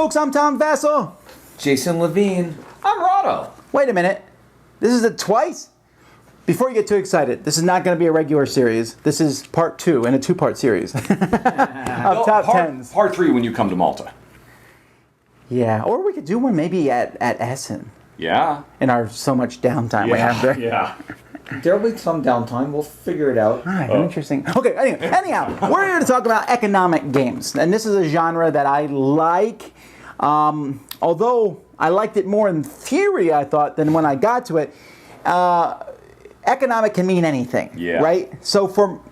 folks, I'm Tom Vassell. Jason Levine. I'm Rahdo. Wait a minute. This is the twice? Before you get too excited, this is not going to be a regular series. This is part 2 in a 2-part series of top 10s. Part 3 when you come to Malta. Yeah, or we could do one maybe at Essen. Yeah. In our so much downtime we have there. Yeah. There'll be some downtime. We'll figure it out. All right, interesting. Okay, anyhow, we're here to talk about economic games. And this is a genre that I like. Although I liked it more in theory, I thought, than when I got to it. Economic can mean anything, right? So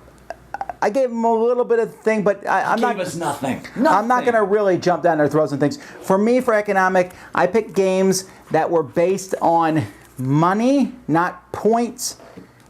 I gave them a little bit of thing, but I'm not. Gave us nothing. I'm not going to really jump down their throats and things. For me, for economic, I picked games that were based on money, not points,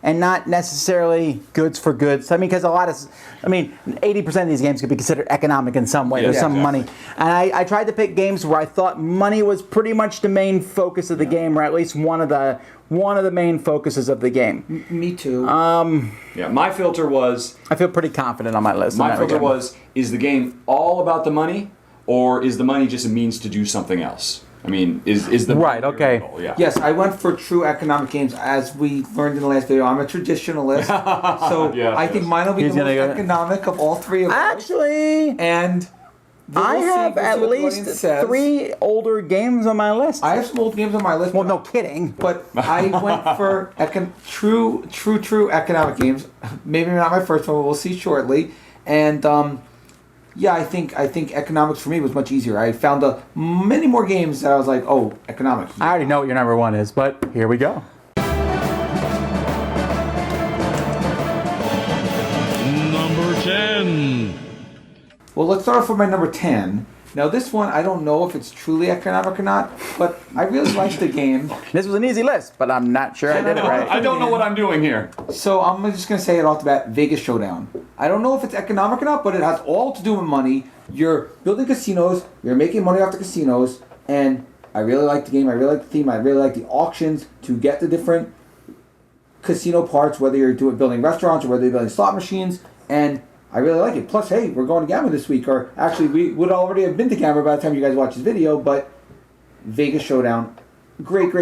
and not necessarily goods for goods. I mean, because 80% of these games could be considered economic in some way. There's some money. And I tried to pick games where I thought money was pretty much the main focus of the game, or at least one of the main focuses of the game. Me too. My filter was... I feel pretty confident on my list. My filter was, is the game all about the money, or is the money just a means to do something else? I mean, is the... Right, okay. Goal? Yeah. Yes, I went for true economic games. As we learned in the last video, I'm a traditionalist. So I think mine will be the most economic of all three of us. Actually... And... I have at least 3 older games on my list. I have some old games on my list. Well, no kidding. But I went for true economic games. Maybe not my first one, but we'll see shortly. And I think economics for me was much easier. I found many more games that I was like, oh, economics. I already know what your number 1 is, but here we go. Number 10. Well, let's start off with my number 10. Now, this one, I don't know if it's truly economic or not, but I really liked the game. This was an easy list, but I'm not sure I did it right. I don't know what I'm doing here. So I'm just going to say it off the bat, Vegas Showdown. I don't know if it's economic or not, but it has all to do with money. You're building casinos, you're making money off the casinos, and I really like the game, I really like the theme, I really like the auctions to get the different casino parts, whether you're building restaurants or whether you're building slot machines, and I really like it. Plus, hey, we're going to Gamma this week. Or actually, we would already have been to Gamma by the time you guys watch this video. But Vegas Showdown, great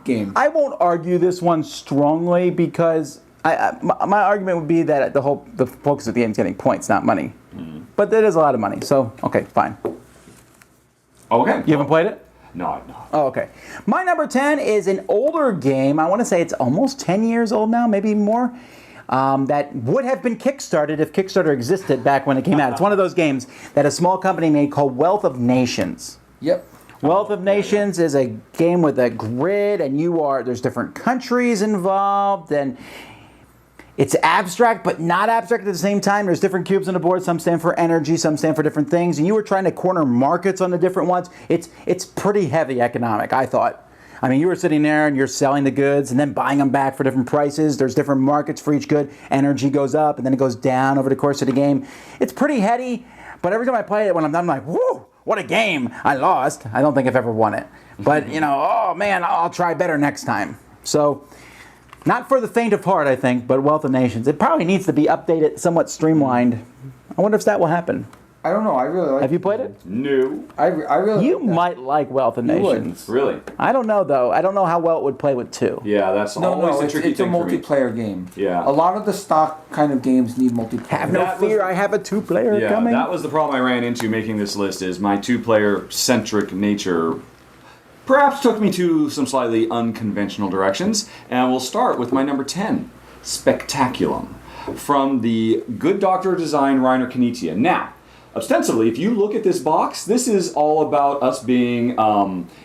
game. I won't argue this one strongly because my argument would be that the focus of the game is getting points, not money. Mm-hmm. But that is a lot of money. So, okay, fine. Okay. You haven't played it? No, I've not. Oh, okay. My number 10 is an older game. I want to say it's almost 10 years old now, maybe more. That would have been Kickstarted if Kickstarter existed back when it came out. It's one of those games that a small company made called Wealth of Nations. Yep. Wealth of Nations is a game with a grid, and there's different countries involved, and it's abstract, but not abstract at the same time. There's different cubes on the board. Some stand for energy, some stand for different things, and you were trying to corner markets on the different ones. It's pretty heavy economic, I thought. I mean, you were sitting there and you're selling the goods and then buying them back for different prices. There's different markets for each good. Energy goes up and then it goes down over the course of the game. It's pretty heady, but every time I play it, when I'm done, I'm like, whoa, what a game. I lost. I don't think I've ever won it. But, oh man, I'll try better next time. So, not for the faint of heart, I think, but Wealth of Nations. It probably needs to be updated, somewhat streamlined. I wonder if that will happen. I don't know. I really like. Have you played it? No. I really. You might like Wealth of Nations. Really? I don't know though. I don't know how well it would play with 2. Yeah, that's always a tricky thing for me. It's a multiplayer game. Yeah. A lot of the stock kind of games need multiplayer. Have no fear. I have a 2-player coming. That was the problem I ran into making this list. Is my 2-player centric nature perhaps took me to some slightly unconventional directions. And we'll start with my number 10, Spectaculum, from the Good Doctor Design Reiner Knizia. Now, ostensibly, if you look at this box, this is all about us being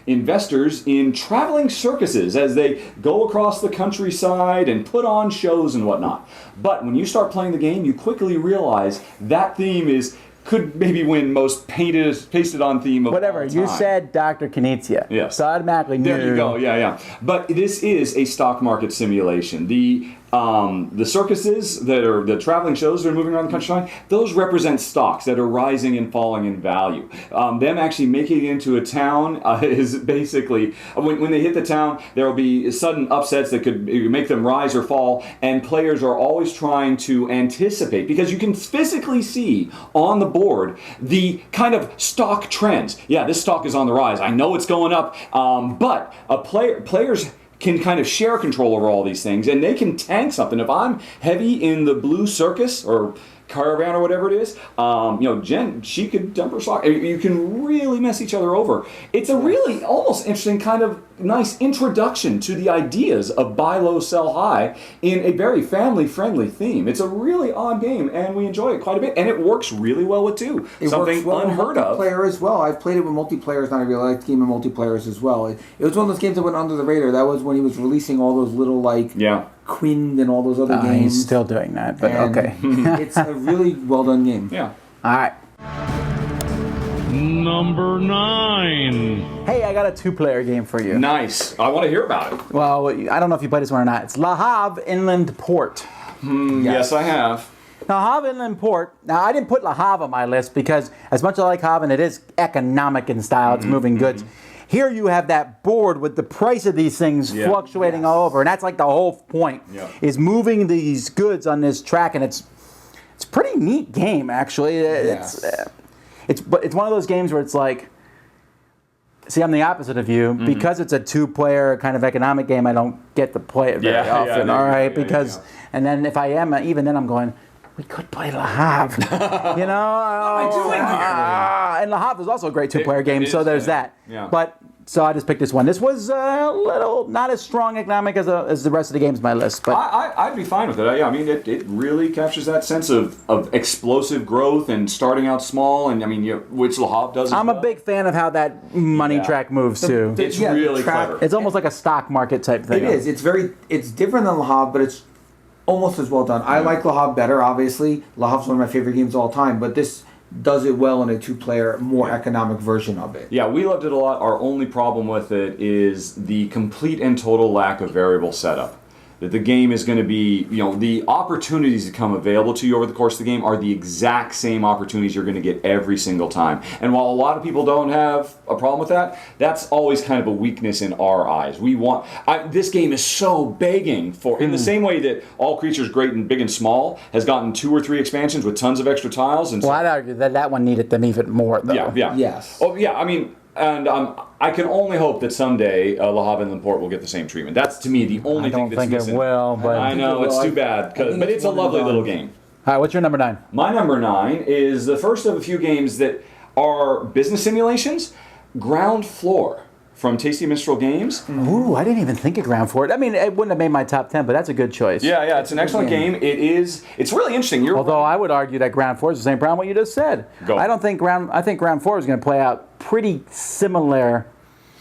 investors in traveling circuses as they go across the countryside and put on shows and whatnot. But when you start playing the game, you quickly realize that theme could maybe win most pasted on theme of whatever. all time. You said Dr. Knizia. Yes. So I automatically knew. There you go. Yeah. But this is a stock market simulation. The the circuses that are the traveling shows that are moving around the countryside, those represent stocks that are rising and falling in value. Them actually making it into a town is basically, when they hit the town, there will be sudden upsets that could make them rise or fall, and players are always trying to anticipate, because you can physically see on the board the kind of stock trends. Yeah, this stock is on the rise. I know it's going up, but players can kind of share control over all these things, and they can tank something. If I'm heavy in the blue circus or caravan or whatever it is, Jen, she could dump her stock. You can really mess each other over. It's a really almost interesting kind of nice introduction to the ideas of buy low, sell high in a very family-friendly theme. It's a really odd game, and we enjoy it quite a bit, and it works really well with two. It Something works well unheard with of. multiplayer as well. I've played it with multiplayers, and I really liked the game of multiplayers as well. It was one of those games that went under the radar. That was when he was releasing all those little Quinn and all those other games. He's still doing that, but And okay. It's a really well done game. Yeah. All right. Number 9. Hey, I got a 2-player game for you. Nice. I want to hear about it. Well, I don't know if you played this one or not. It's Le Havre Inland Port. Yes, I have. Now, Havre Inland Port, now I didn't put Le Havre on my list because as much as I like Havre, and it is economic in style, it's moving goods. Here you have that board with the price of these things fluctuating all over, and that's like the whole point, is moving these goods on this track, and it's a pretty neat game, actually. It's one of those games where it's like, see, I'm the opposite of you. Because it's a 2-player kind of economic game, I don't get to play it very often, and then if I am, even then I'm going, we could play Le Havre. What am I doing here? And Le Havre is also a great 2-player game, so there's that. Yeah. But so I just picked this one. This was a little not as strong economic as the rest of the games on my list, but I'd be fine with it. I mean, it really captures that sense of explosive growth and starting out small, and I mean, which Le Havre does. I'm a big fan of how that money track moves too. It's really track- clever. It's almost like a stock market type thing. It is. It's different than Le Havre, but it's almost as well done. I like Le Havre better, obviously. Le Havre's one of my favorite games of all time, but this does it well in a 2-player, more economic version of it. Yeah, we loved it a lot. Our only problem with it is the complete and total lack of variable setup. That the game is going to be, the opportunities that come available to you over the course of the game are the exact same opportunities you're going to get every single time. And while a lot of people don't have a problem with that, that's always kind of a weakness in our eyes. This game is so begging for, in the same way that All Creatures Great and Big and Small has gotten 2 or 3 expansions with tons of extra tiles. And Well, I'd argue that one needed them even more, though. Yeah. Yes. Oh, yeah, I mean, and I can only hope that someday Le Havre Inland Port will get the same treatment. That's, to me, the only I don't thing that's think missing. it will, but I know, it's too bad, but it's a lovely little game. All right, what's your number 9? My number 9 is the first of a few games that are business simulations. Ground Floor from Tasty Minstrel Games. Ooh, I didn't even think of Ground Floor. I mean, it wouldn't have made my top 10, but that's a good choice. Yeah, it's an excellent game. It's really interesting. Although I would argue that Ground Floor is the same problem what you just said. Go. I think Ground Floor is going to play out pretty similar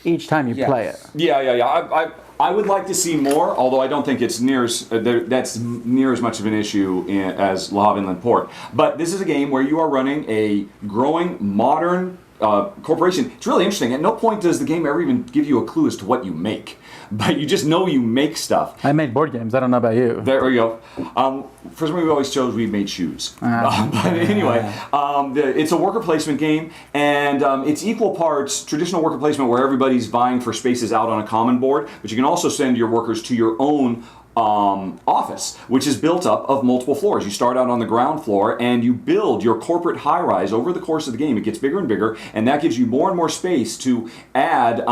each time you play it. Yeah. I would like to see more, although I don't think it's that's near as much of an issue as Le Havre Inland Port. But this is a game where you are running a growing modern corporation. It's really interesting. At no point does the game ever even give you a clue as to what you make, but you just know you make stuff. I made board games. I don't know about you. There we go. For some reason, we always chose we made shoes. But anyway, it's a worker placement game, and it's equal parts traditional worker placement where everybody's vying for spaces out on a common board, but you can also send your workers to your own office, which is built up of multiple floors. You start out on the ground floor and you build your corporate high-rise over the course of the game. It gets bigger and bigger, and that gives you more and more space to add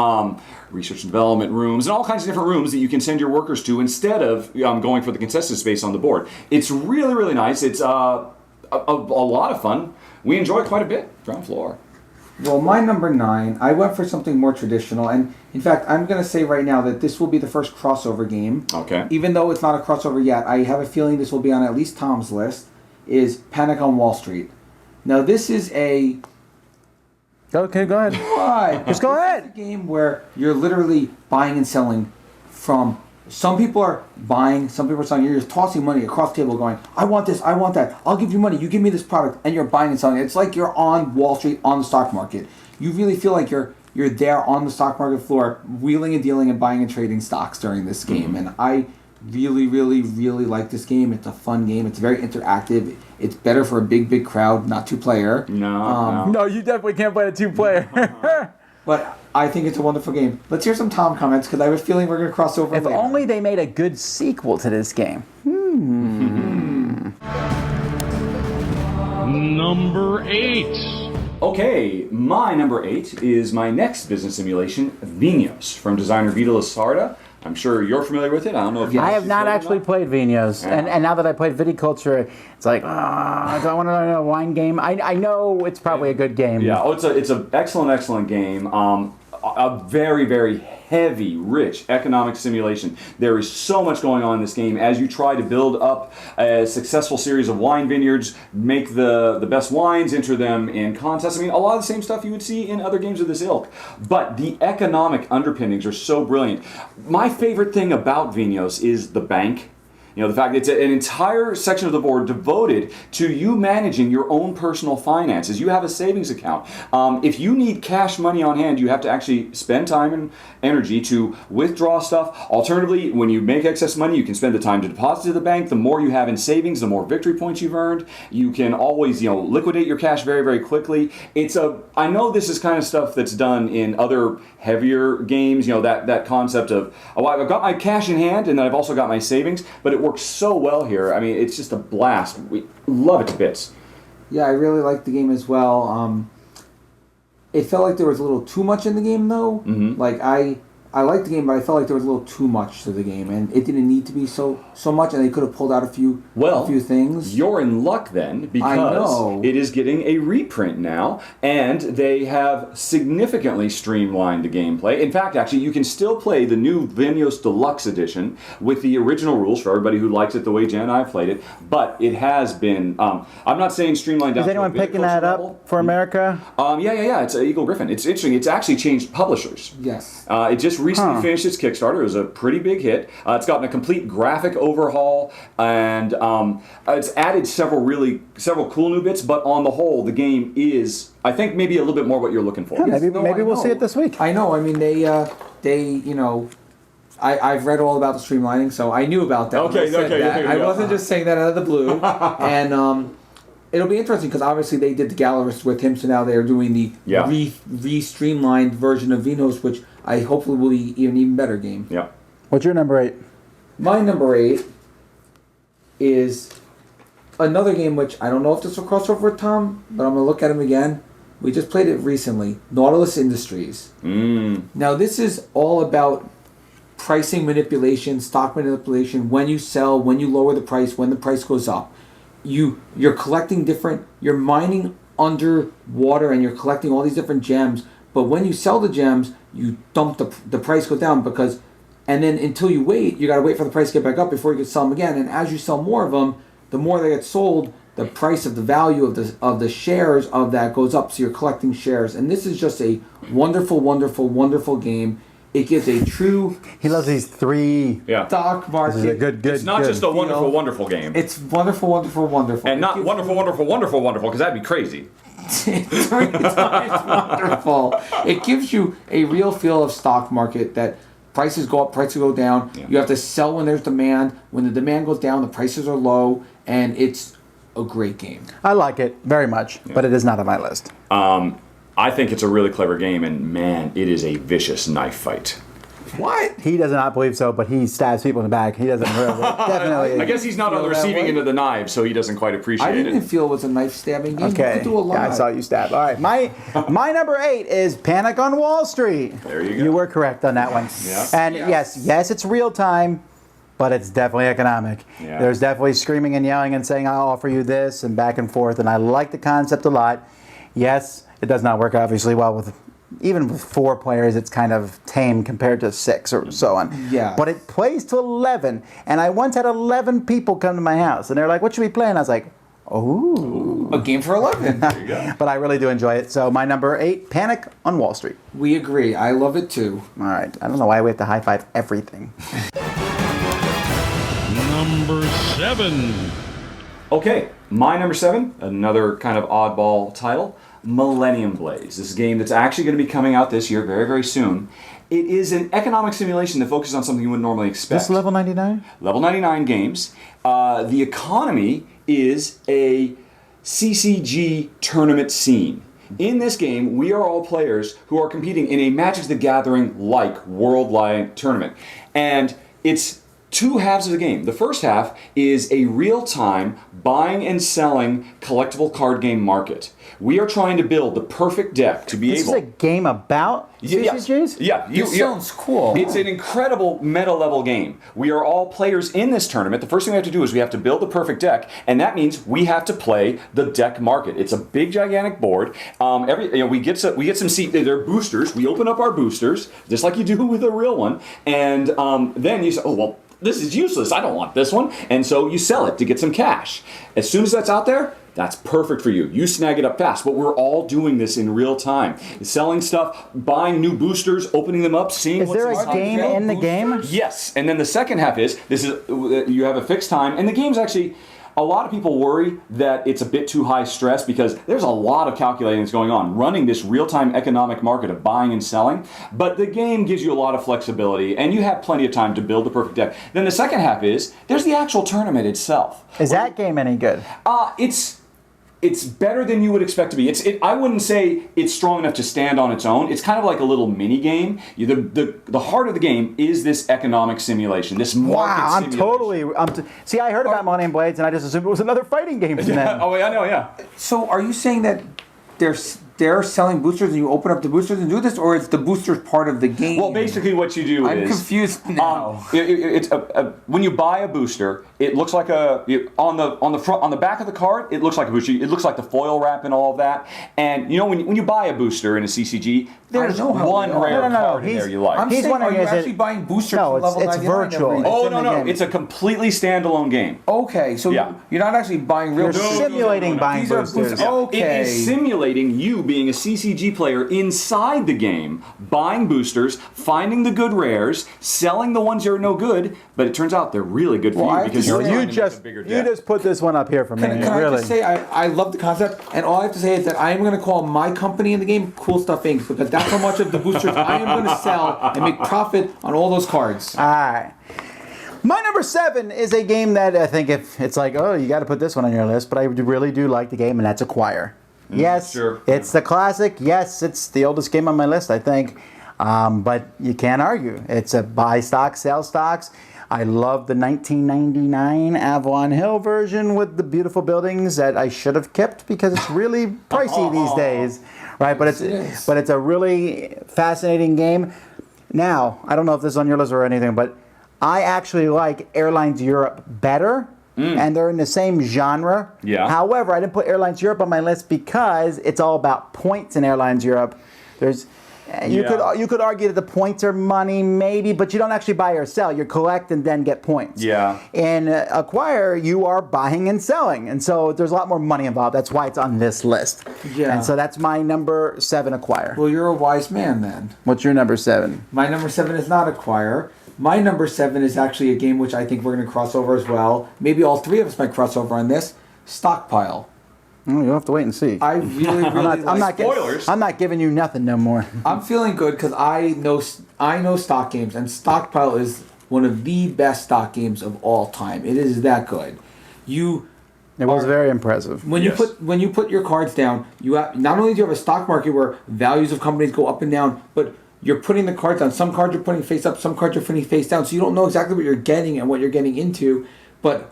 research and development rooms and all kinds of different rooms that you can send your workers to instead of going for the contested space on the board. It's really, really nice. It's a lot of fun. We enjoy it quite a bit. Ground Floor. Well, my number 9, I went for something more traditional, and in fact, I'm going to say right now that this will be the first crossover game. Okay. Even though it's not a crossover yet, I have a feeling this will be on at least Tom's list, is Panic on Wall Street. Now, this is a... Okay, go ahead. What? Just go ahead. It's a game where you're literally buying and selling from... Some people are buying, some people are selling. You're just tossing money across the table going, I want this, I want that. I'll give you money, you give me this product, and you're buying and selling. It's like you're on Wall Street, on the stock market. You really feel like you're there on the stock market floor, wheeling and dealing and buying and trading stocks during this game. And I really, really, really like this game. It's a fun game. It's very interactive. It's better for a big crowd, not 2-player. No. No, you definitely can't play a 2-player. But I think it's a wonderful game. Let's hear some Tom comments because I have a feeling we're going to cross over If later. only they made a good sequel to this game. Number 8. Okay, my number 8 is my next business simulation, Vinos, from designer Vito Lasarda. I'm sure you're familiar with it. I don't know if you I have not actually played Vinos, Yeah. and now that I played Viticulture, it's like, do I want to know a wine game? I know it's probably a good game. Yeah, it's an excellent game. A very, very heavy, rich economic simulation. There is so much going on in this game as you try to build up a successful series of wine vineyards, make the best wines, enter them in contests. I mean, a lot of the same stuff you would see in other games of this ilk. But the economic underpinnings are so brilliant. My favorite thing about Vinos is the bank. You know, the fact that it's an entire section of the board devoted to you managing your own personal finances. You have a savings account. If you need cash money on hand, you have to actually spend time and energy to withdraw stuff. Alternatively, when you make excess money, you can spend the time to deposit to the bank. The more you have in savings, the more victory points you've earned. You can always, liquidate your cash very, very quickly. I know this is kind of stuff that's done in other heavier games, that concept of, I've got my cash in hand and then I've also got my savings, but it works so well here. I mean, it's just a blast. We love it to bits. Yeah, I really liked the game as well. It felt like there was a little too much in the game, though. Mm-hmm. Like, I liked the game, but I felt like there was a little too much to the game, and it didn't need to be so much, and they could have pulled out a few things. You're in luck then, because it is getting a reprint now, and they have significantly streamlined the gameplay. In fact, actually, you can still play the new Vinos Deluxe Edition with the original rules for everybody who likes it the way Jen and I have played it, but it has been, I'm not saying streamlined down Is anyone to a picking that level. up for America? Yeah. It's Eagle Griffin. It's interesting. It's actually changed publishers. Yes. It just recently finished its Kickstarter. It was a pretty big hit. It's gotten a complete graphic overhaul, and it's added several cool new bits. But on the whole, the game is, I think, maybe a little bit more what you're looking for. Yeah, maybe we'll see it this week. I know. I mean, I've read all about the streamlining, so I knew about that. Okay. I wasn't just saying that out of the blue. And it'll be interesting because obviously they did the Gallerist with him, so now they're doing the re-streamlined version of Vinos, which I hopefully will be an even better game. Yeah. What's your number 8? My number 8 is another game which I don't know if this will cross over with Tom, but I'm going to look at him again. We just played it recently, Nautilus Industries. Now this is all about pricing manipulation, stock manipulation, when you sell, when you lower the price, when the price goes up. You're collecting you're mining underwater and you're collecting all these different gems, but when you sell the gems, you dump the price go down and then until you wait, you got to wait for the price to get back up before you can sell them again. And as you sell more of them, the more they get sold, the price of the value of the shares of that goes up. So you're collecting shares, and this is just a wonderful, wonderful, wonderful game. It gives a true. He loves these 3 stock market. This is a good. It's not just a wonderful, wonderful game. It's wonderful, wonderful, wonderful. And not wonderful, wonderful, wonderful, wonderful, because that'd be crazy. It's wonderful. It gives you a real feel of stock market that prices go up, prices go down. Yeah. You have to sell when there's demand. When the demand goes down, the prices are low, and it's a great game. I like it very much, but it is not on my list. I think it's a really clever game, and man, it is a vicious knife fight. What? He does not believe so, but he stabs people in the back. He doesn't really. Definitely. I guess he's not on the receiving end of the knives, so he doesn't quite appreciate I didn't it. feel it was a knife stabbing game. Okay. You could do a lot. Yeah, I saw you stab. All right. My number 8 is Panic on Wall Street. There you go. You were correct on that one. Yeah. And yes, it's real time, but it's definitely economic. Yeah. There's definitely screaming and yelling and saying, I'll offer you this, and back and forth. And I like the concept a lot. Yes, it does not work obviously well with. Even with 4 players, it's kind of tame compared to 6 or so on. Yeah. But it plays to 11. And I once had 11 people come to my house. And they're like, what should we play? And I was like, oh. A game for 11. There you go. But I really do enjoy it. So my number 8, Panic on Wall Street. We agree. I love it too. All right. I don't know why we have to high-five everything. Number 7. Okay, my number 7, another kind of oddball title. Millennium Blaze. This is a game that's actually going to be coming out this year, very, very soon. It is an economic simulation that focuses on something you wouldn't normally expect. This level 99? Level 99 games. The economy is a CCG tournament scene. In this game, we are all players who are competing in a Magic the Gathering-like worldwide tournament. And it's two halves of the game. The first half is a real-time buying and selling collectible card game market. We are trying to build the perfect deck to be This able... is a game about CCGs? Yeah. This sounds cool. It's an incredible meta-level game. We are all players in this tournament. The first thing we have to do is we have to build the perfect deck, and that means we have to play the deck market. It's a big, gigantic board. We get some seat. They're boosters. We open up our boosters, just like you do with a real one, and then you say, oh, well, this is useless. I don't want this one. And so you sell it to get some cash. As soon as that's out there, that's perfect for you. You snag it up fast. But we're all doing this in real time. Selling stuff, buying new boosters, opening them up, seeing Is what's there inside. a game in the game? Yes. And then the second half is, you have a fixed time. And the game's actually... A lot of people worry that it's a bit too high stress because there's a lot of calculating that's going on, running this real-time economic market of buying and selling. But the game gives you a lot of flexibility, and you have plenty of time to build the perfect deck. Then the second half is, there's the actual tournament itself. Is that game any good? It's better than you would expect to be. I wouldn't say it's strong enough to stand on its own. It's kind of like a little mini game. The heart of the game is this economic simulation, this market simulation. See, I heard about Millennium Blades, and I just assumed it was another fighting game from them. Oh, yeah, I know, yeah. So are you saying that they're selling boosters and you open up the boosters and do this, or is the boosters part of the game? Well, basically what you do I'm is... confused now. When you buy a booster, it looks like on the back of the card, it looks like a booster. It looks like the foil wrap and all of that. And you know, when you buy a booster in a CCG, there's one rare card in there you like. I'm He's saying, wondering, are you is it- actually buying boosters No, from it's- level it's 99 virtual. every day? Oh, in the no, game. it's a completely standalone game. Okay, so Yeah. you're not actually buying real You're boosters. simulating buying These are boosters. boosters. Okay. It is simulating you being a CCG player inside the game, buying boosters, finding the good rares, selling the ones that are no good, but it turns out they're really good for Well, I you have because to you're say- trying You to make a just bigger deck. put this one up here for me. Can I really. just say, I love the concept, and all I have to say is that I am going to call my company in the game Cool Stuff Inc. because that's how much of the boosters I am going to sell and make profit on all those cards. All right. My number 7 is a game that I think if it's like, oh, you got to put this one on your list, but I really do like the game, and that's Acquire. Yes, sure. It's the classic. Yes, it's the oldest game on my list, I think. But you can't argue. It's a buy stocks, sell stocks. I love the 1999 Avalon Hill version with the beautiful buildings that I should have kept because it's really pricey these days, right? But it's a really fascinating game. Now, I don't know if this is on your list or anything, but I actually like Airlines Europe better. And they're in the same genre. Yeah. However, I didn't put Airlines Europe on my list because it's all about points in Airlines Europe. You could argue that the points are money, maybe, but you don't actually buy or sell. You collect and then get points. Yeah. In Acquire, you are buying and selling, and so there's a lot more money involved. That's why it's on this list. Yeah. And so that's my number 7, Acquire. Well, you're a wise man then. What's your number 7? My number 7 is not Acquire. My number 7 is actually a game which I think we're going to cross over as well. Maybe all three of us might cross over on this. Stockpile. Oh, you'll have to wait and see. I really, really like spoilers. I'm not giving you nothing no more. I'm feeling good because I know stock games, and Stockpile is one of the best stock games of all time. It is that good. It was very impressive. When Yes. you put your cards down, you have, not only do you have a stock market where values of companies go up and down, but you're putting the cards down. Some cards you're putting face up, some cards you're putting face down. So you don't know exactly what you're getting and what you're getting into. But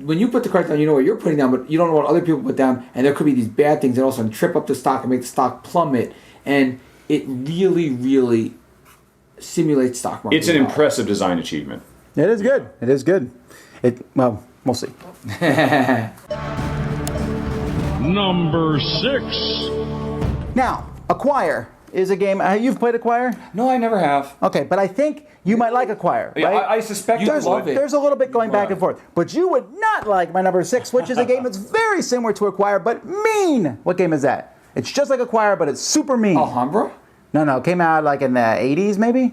when you put the cards down, you know what you're putting down, but you don't know what other people put down. And there could be these bad things that also trip up the stock and make the stock plummet. And it really, really simulates stock market. It's an impressive design achievement. It is good. It is good. Well, we'll see. Number 6. Now, Acquire is a game. You've played Acquire? No, I never have. Okay, but I think you might like Acquire, Yeah, right? I suspect You I love would. it. There's a little bit going back and forth. But you would not like my number 6, which is a game that's very similar to Acquire, but mean. What game is that? It's just like Acquire, but it's super mean. Alhambra? No, it came out like in the 80s, maybe?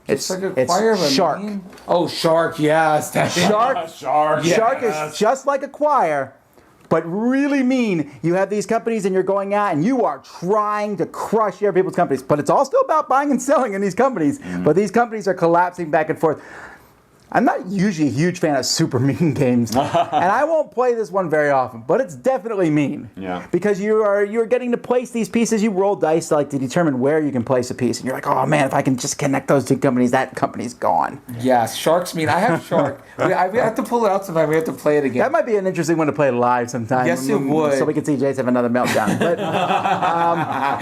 It's like Acquire, but Shark. Oh, Shark, yes. Shark. Shark. Shark is just like Acquire, but really mean. You have these companies and you're going out and you are trying to crush your people's companies. But it's all still about buying and selling in these companies. But these companies are collapsing back and forth. I'm not usually a huge fan of super mean games, and I won't play this one very often, but it's definitely mean. Yeah. Because you're getting to place these pieces. You roll dice to determine where you can place a piece, and you're like, oh man, if I can just connect those two companies, that company's gone. Yes, Shark's mean. I have Shark. we have to pull it out sometime. We have to play it again. That might be an interesting one to play live sometime. Yes, it would. So we can see Jace have another meltdown. But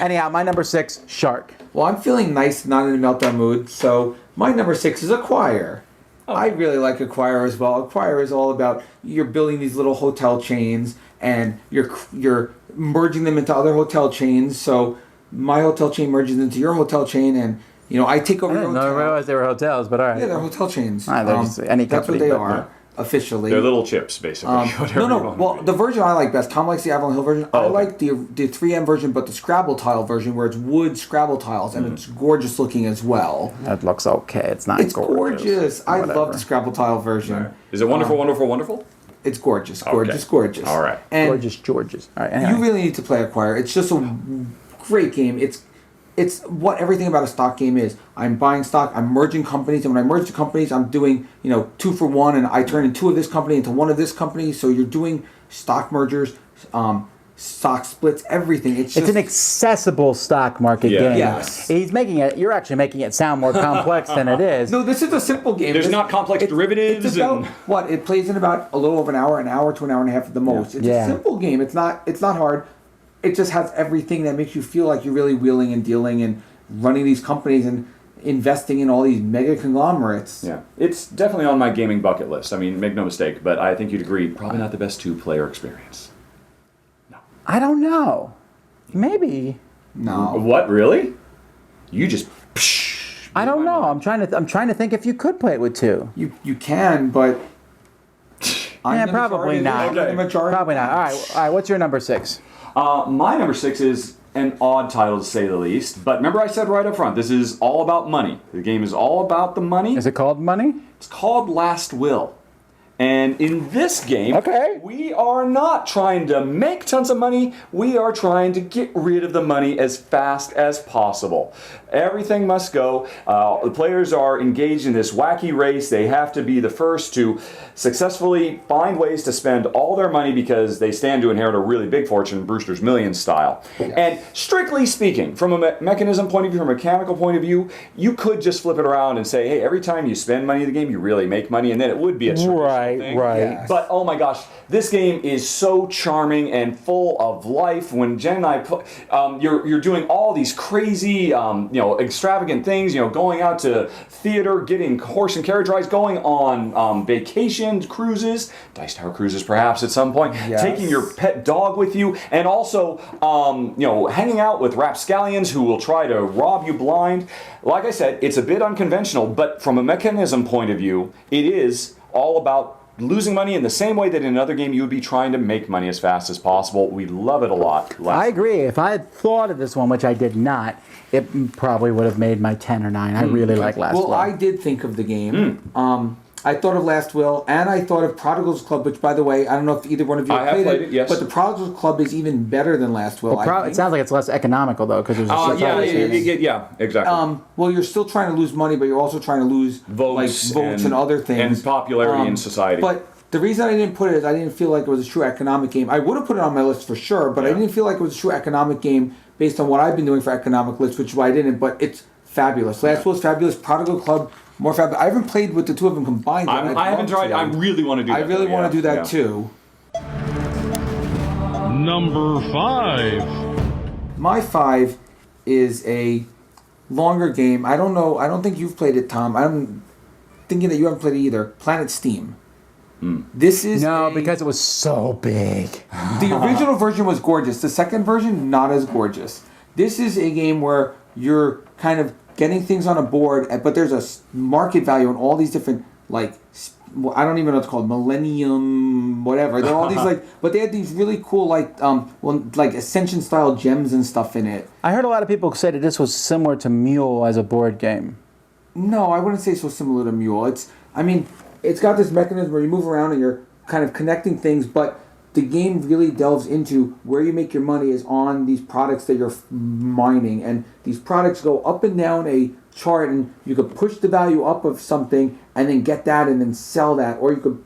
anyhow, my number 6, Shark. Well, I'm feeling nice, not in a meltdown mood. So my number 6 is Acquire. I really like Acquire as well. Acquire is all about you're building these little hotel chains and you're merging them into other hotel chains. So my hotel chain merges into your hotel chain, and I take over your hotel. I realized they were hotels, but all right. Yeah, they're hotel chains. They're just any that's company. what they are officially. They're little chips, basically. No. Well, the version I like best. Tom likes the Avalon Hill version. I like the 3M version, but the Scrabble tile version, where it's wood Scrabble tiles, and it's gorgeous looking as well. That looks okay. It's not It's gorgeous. I love the Scrabble tile version. Is it wonderful, wonderful? It's gorgeous, gorgeous. All right. And Gorgeous Georges. All right. Anyway. you really need to play Acquire. It's just a great game. It's what everything about a stock game is. I'm buying stock, I'm merging companies, and when I merge the companies, I'm doing, 2 for 1, and I turn in 2 of this company into 1 of this company. So you're doing stock mergers, stock splits, everything. It's an accessible stock market game. Yes. You're actually making it sound more complex than it is. No, this is a simple game. There's not complex derivatives. It's about what it plays in about a little over an hour to an hour and a half at the most. It's a simple game. It's not hard. It just has everything that makes you feel like you're really wheeling and dealing and running these companies and investing in all these mega conglomerates. Yeah, it's definitely on my gaming bucket list. I mean, make no mistake, but I think you'd agree, probably not the best 2-player experience. No. I don't know. Maybe. No. What, really? You just... I don't know. I'm trying to think if you could play it with 2. You can, but Probably not. The majority. Probably not. All right. What's your number 6? My number 6 is an odd title to say the least, but remember I said right up front, this is all about money. The game is all about the money. Is it called Money? It's called Last Will. And in this game, we are not trying to make tons of money. We are trying to get rid of the money as fast as possible. Everything must go. The players are engaged in this wacky race. They have to be the first to successfully find ways to spend all their money because they stand to inherit a really big fortune, Brewster's Millions style. Yes. And strictly speaking, from a mechanism point of view, from a mechanical point of view, you could just flip it around and say, hey, every time you spend money in the game, you really make money, and then it would be a traditional thing. Right. Yes. But oh my gosh, this game is so charming and full of life. When Jen and I play, you're doing all these crazy, extravagant things. Going out to theater, getting horse and carriage rides, going on vacation cruises, Dice Tower cruises perhaps at some point, taking your pet dog with you, and also hanging out with rapscallions who will try to rob you blind. Like I said, it's a bit unconventional, but from a mechanism point of view, it is all about losing money in the same way that in another game you would be trying to make money as fast as possible. We love it a lot. I agree. If I had thought of this one, which I did not, it probably would have made my 10 or 9. I really like Last Will. Well, I did think of the game. I thought of Last Will, and I thought of Prodigal's Club, which, by the way, I don't know if either one of you have played it, yes. but the Prodigal's Club is even better than Last Will, it sounds like it's less economical, though, because there's a yeah, exactly. Well, you're still trying to lose money, but you're also trying to lose votes and other things. And popularity in society. But the reason I didn't put it is I didn't feel like it was a true economic game. I would have put it on my list for sure, but I didn't feel like it was a true economic game based on what I've been doing for economic lists, which is why I didn't, but it's fabulous. Last Will is fabulous. Prodigal Club, more fabulous. I haven't played with the two of them combined. I haven't tried. I really want to do that. I really want to do that too. Number 5. My 5 is a longer game. I don't know. I don't think you've played it, Tom. I'm thinking that you haven't played it either. Planet Steam. This is because it was so big. The original version was gorgeous. The second version, not as gorgeous. This is a game where you're kind of getting things on a board, but there's a market value on all these different, I don't even know what it's called, Millennium, whatever. They're all these but they had these really cool Ascension style gems and stuff in it. I heard a lot of people say that this was similar to Mule as a board game. No, I wouldn't say so similar to Mule. It's got this mechanism where you move around and you're kind of connecting things, but the game really delves into where you make your money is on these products that you're mining, and these products go up and down a chart, and you could push the value up of something and then get that and then sell that, or you could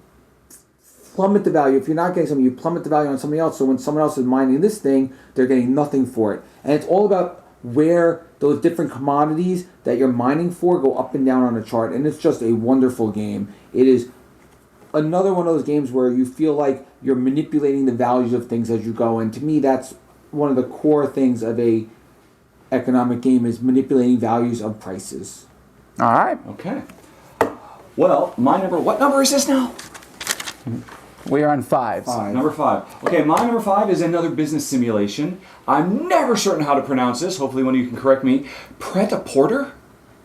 plummet the value. If you're not getting something, you plummet the value on somebody else, so when someone else is mining this thing, they're getting nothing for it. And it's all about where those different commodities that you're mining for go up and down on a chart, and it's just a wonderful game. It is another one of those games where you feel like you're manipulating the values of things as you go, and to me that's one of the core things of a economic game, is manipulating values of prices. All right. Okay. Well, what number is this now? We are on 5. Number 5. Okay, my number 5 is another business simulation. I'm never certain how to pronounce this. Hopefully one of you can correct me. Pret-a-porter?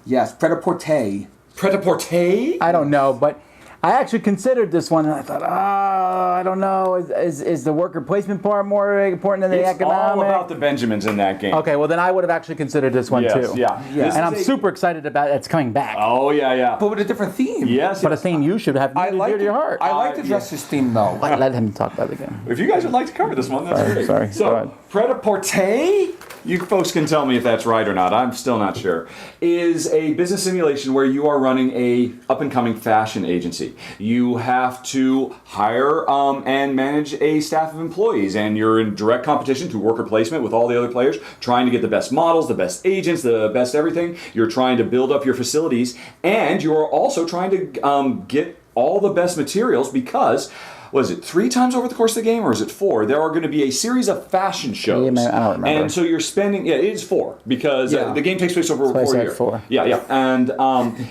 Yes, Pret-a-porter. Pret-a-porter? I don't know, but I actually considered this one, and I thought, I don't know. Is the worker placement part more important than the It's economic? all about the Benjamins in that game. Okay, well then I would have actually considered this one Yes, too. yeah. This And is I'm a- super excited about it. It's coming back. Oh, yeah. But with a different theme. Yes. But a theme you should have near to your heart. I like the Justice theme though. Let him talk about it again. If you guys would like to cover this one, that's great. Sorry. Go So, ahead. Pret-a-porter, you folks can tell me if that's right or not. I'm still not sure. Is a business simulation where you are running a up-and-coming fashion agency. You have to hire and manage a staff of employees, and you're in direct competition through worker placement with all the other players, trying to get the best models, the best agents, the best everything. You're trying to build up your facilities, and you're also trying to get all the best materials because, what is it, 3 times over the course of the game, or is it 4? There are going to be a series of fashion shows. Yeah, I don't remember. And so you're spending, it is 4, because Yeah. the game takes place over That's why I 4 said years. 4. Yeah. And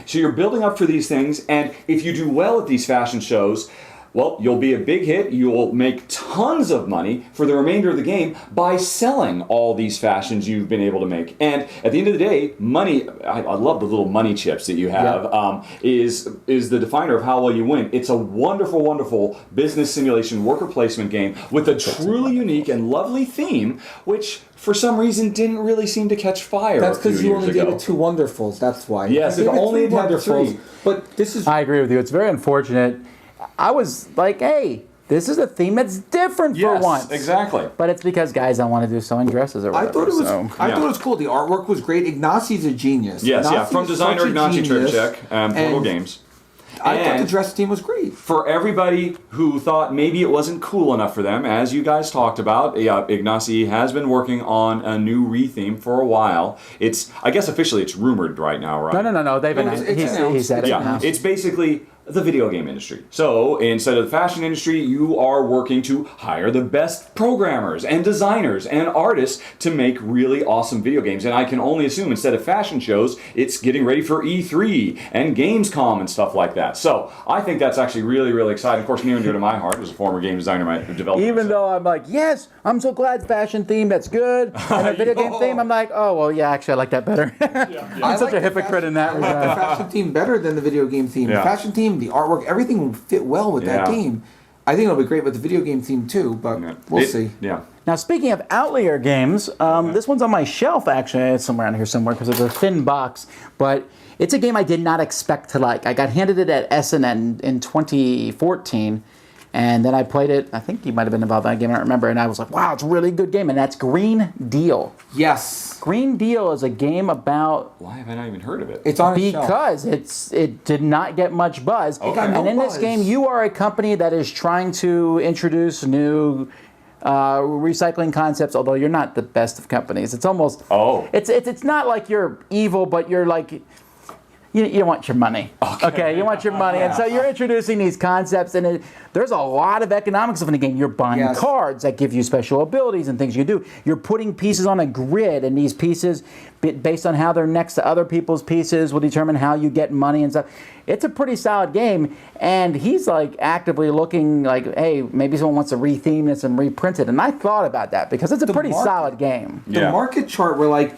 so you're building up for these things, and if you do well at these fashion shows, well, you'll be a big hit. You'll make tons of money for the remainder of the game by selling all these fashions you've been able to make. And at the end of the day, money, I love the little money chips that you have, is the definer of how well you win. It's a wonderful, wonderful business simulation worker placement game with a truly unique and lovely theme, which for some reason didn't really seem to catch fire. That's because you only gave ago. it 2 wonderfuls. That's why. Yes, You it gave only 3 had 3. But this is. I agree with you. It's very unfortunate. I was like, hey, this is a theme that's different for Yes, once. exactly. But it's because guys don't want to do sewing dresses or I whatever. thought it was. so. I thought it was cool. The artwork was great. Ignacy's a genius. Yes, yeah, Ignacy from is designer such a Ignacy genius, Tripcheck, Portal and Games. I thought the And- dress team was great. For everybody who thought maybe it wasn't cool enough for them, as you guys talked about, Ignacy has been working on a new retheme for a while. I guess officially it's rumored right now, right? No. They've No, announced. it's He announced. said it. Yeah, now. it's basically the video game industry. So instead of the fashion industry, you are working to hire the best programmers and designers and artists to make really awesome video games. And I can only assume instead of fashion shows, it's getting ready for E3 and Gamescom and stuff like that. So I think that's actually really, really exciting. Of course, near and dear to my heart as a former game designer, my developer. Even though I'm like, yes, I'm so glad fashion theme, that's good. And a video game theme, I'm like, oh, well, yeah, actually, I like that better. I'm such like a the hypocrite in that I like the regard. fashion team better than the video game theme. Yeah. The fashion team, the artwork, everything will fit well with that Yeah. game. I think it'll be great with the video game theme too, but we'll see. Yeah. Now, speaking of Outlier games, this one's on my shelf, actually. It's somewhere around here somewhere because it's a thin box. But it's a game I did not expect to like. I got handed it at SNN in 2014. And then I played it. I think you might have been involved in that game. I don't remember. And I was like, wow, it's a really good game. And that's Green Deal. Yes, Green Deal is a game about... Why have I not even heard of it? it's on its shelf. Because it did not get much buzz. It got no and in this buzz. game, you are a company that is trying to introduce new recycling concepts, although you're not the best of companies. It's almost... Oh. It's not like you're evil, but you're like... You want your money. Okay, you want your money. And so you're introducing these concepts, and there's a lot of economics in the game. You're buying Yes. cards that give you special abilities and things you can do. You're putting pieces on a grid, and these pieces, based on how they're next to other people's pieces, will determine how you get money and stuff. It's a pretty solid game, and he's like actively looking like, hey, maybe someone wants to retheme this and reprint it. And I thought about that because it's a pretty solid game. The Yeah. market chart where like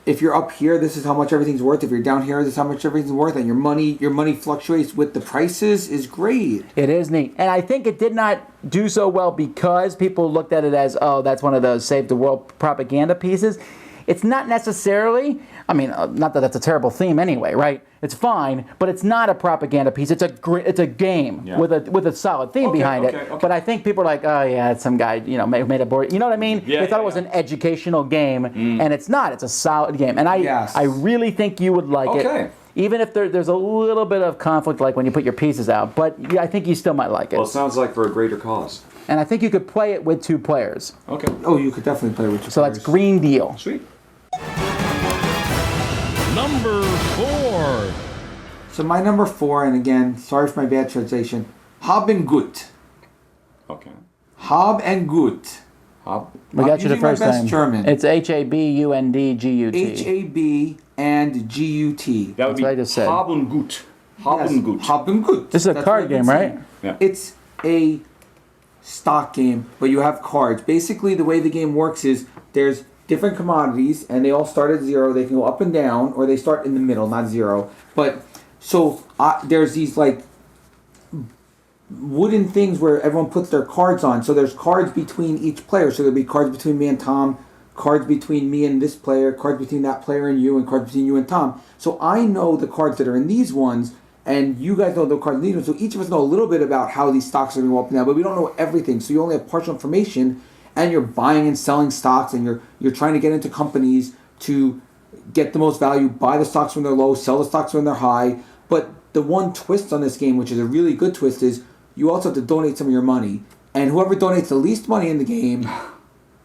if you're up here, this is how much everything's worth. If you're down here, this is how much everything's worth, and your money fluctuates with the prices is great. It is neat. And I think it did not do so well because people looked at it as, oh, that's one of those save the world propaganda pieces. It's not necessarily, I mean, not that that's a terrible theme anyway, right? It's fine, but it's not a propaganda piece. It's a game with a solid theme behind it. But I think people are like, oh yeah, it's some guy, made a board. You know what I mean? They thought it was an educational game, and it's not. It's a solid game, and I really think you would like it. Even if there's a little bit of conflict, like when you put your pieces out, but I think you still might like it. Well, it sounds like for a greater cause. And I think you could play it with 2 players. Okay. Oh, you could definitely play with 2 players. So that's Green Deal. Sweet. Number 4. So my number 4, and again, sorry for my bad translation, Hab and Gut. Okay. Hab and Gut. Hab. We got you the first time. German. It's HABUNDGUT. HAB and GUT. That would be what I just said. Haben gut. Haben gut. Haben Gut. This is a That's card what I've game, been right? saying. Yeah. It's a stock game, but you have cards. Basically, the way the game works is there's different commodities, and they all start at 0. They can go up and down, or they start in the middle, not 0. But so there's these like wooden things where everyone puts their cards on. So there's cards between each player. So there'll be cards between me and Tom, cards between me and this player, cards between that player and you, and cards between you and Tom. So I know the cards that are in these ones, and you guys know the cards in these ones. So each of us know a little bit about how these stocks are going to go up and down, but we don't know everything. So you only have partial information, and you're buying and selling stocks, and you're trying to get into companies to get the most value, buy the stocks when they're low, sell the stocks when they're high. But the one twist on this game, which is a really good twist, is you also have to donate some of your money. And whoever donates the least money in the game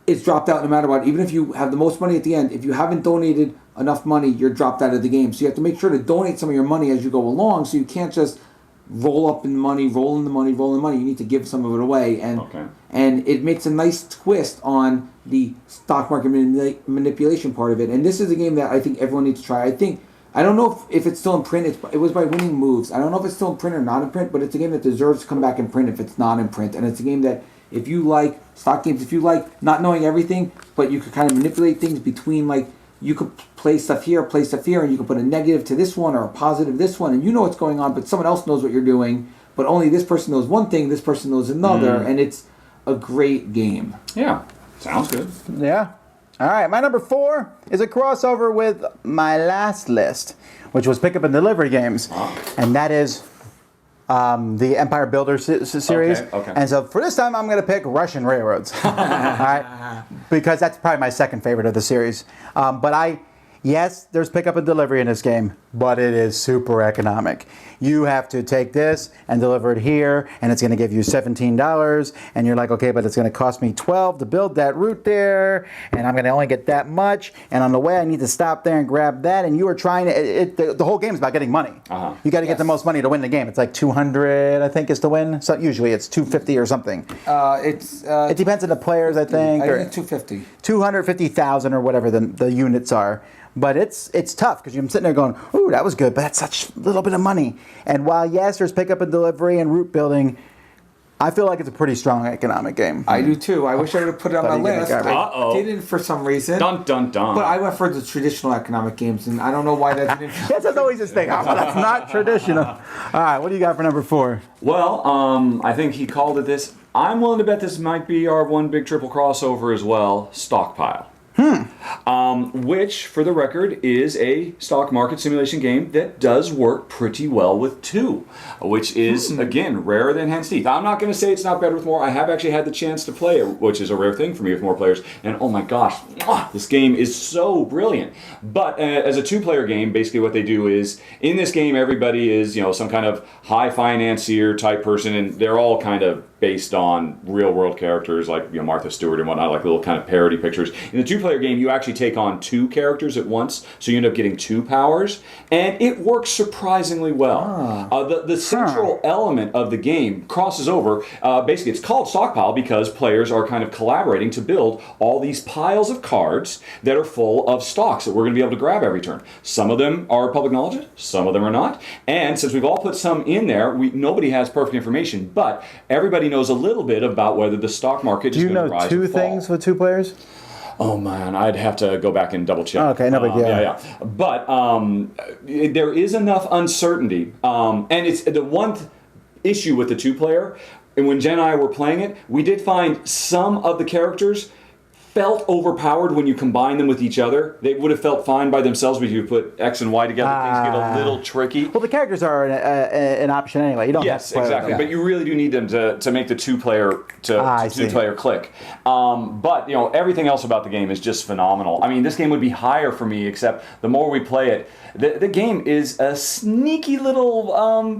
is dropped out no matter what. Even if you have the most money at the end, if you haven't donated enough money, you're dropped out of the game. So you have to make sure to donate some of your money as you go along, so you can't just roll up in money, roll in the money, roll in the money. You need to give some of it away. And it makes a nice twist on the stock market manipulation part of it. And this is a game that I think everyone needs to try. I don't know if it's still in print. It was by Winning Moves. I don't know if it's still in print or not in print, but it's a game that deserves to come back in print if it's not in print. And it's a game that if you like stock games, if you like not knowing everything, but you could kind of manipulate things between, like, you could play stuff here, and you can put a negative to this one or a positive to this one, and you know what's going on, but someone else knows what you're doing, but only this person knows one thing, this person knows another, and it's a great game. Yeah. Sounds good. Yeah. All right, my number 4 is a crossover with my last list, which was pickup and delivery games, and that is the Empire Builder series. Okay. And so for this time, I'm going to pick Russian Railroads, all right, because that's probably my second favorite of the series. Yes, there's pickup and delivery in this game, but it is super economic. You have to take this and deliver it here, and it's going to give you $17, and you're like, okay, but it's going to cost me $12 to build that route there, and I'm going to only get that much, and on the way I need to stop there and grab that, and you are trying to, the whole game is about getting money. You got to get the most money to win the game. It's like 200, I think, is to win. So usually it's 250 or something. It depends on the players, I think. I think 250. 250,000 or whatever the units are. But it's tough because you're sitting there going, ooh, that was good, but that's such a little bit of money. And while, yes, there's pickup and delivery and route building, I feel like it's a pretty strong economic game. I do too. I wish I would have put it on my list. I didn't for some reason. Dun, dun, dun. But I went for the traditional economic games, and I don't know why that didn't. Yes, that's always his thing. But that's not traditional. All right, what do you got for number 4? Well, I think he called it this. I'm willing to bet this might be our one big triple crossover as well, Stockpile. Which, for the record, is a stock market simulation game that does work pretty well with 2, which is, again, rarer than hen's teeth. I'm not going to say it's not better with more. I have actually had the chance to play it, which is a rare thing for me with more players, and oh my gosh, this game is so brilliant. But as a 2-player game, basically what they do is, in this game, everybody is, some kind of high financier type person, and they're all kind of based on real-world characters like Martha Stewart and whatnot, like little kind of parody pictures. In the 2-player game, you actually take on 2 characters at once, so you end up getting 2 powers, and it works surprisingly well. The central element of the game crosses over. Basically, it's called Stockpile because players are kind of collaborating to build all these piles of cards that are full of stocks that we're going to be able to grab every turn. Some of them are public knowledge, some of them are not, and since we've all put some in there, nobody has perfect information, but everybody knows a little bit about whether the stock market is going to rise or fall. Do you know 2 things with 2 players? Oh man, I'd have to go back and double check. Okay, no big deal. Yeah. But there is enough uncertainty, and it's the one issue with the 2-player. And when Jen and I were playing it, we did find some of the characters felt overpowered when you combine them with each other. They would have felt fine by themselves, but you put X and Y together, things get a little tricky. Well, the characters are an option anyway. You don't have to play exactly. with them. But you really do need them to make the two-player click. But everything else about the game is just phenomenal. I mean, this game would be higher for me, except the more we play it, the game is a sneaky little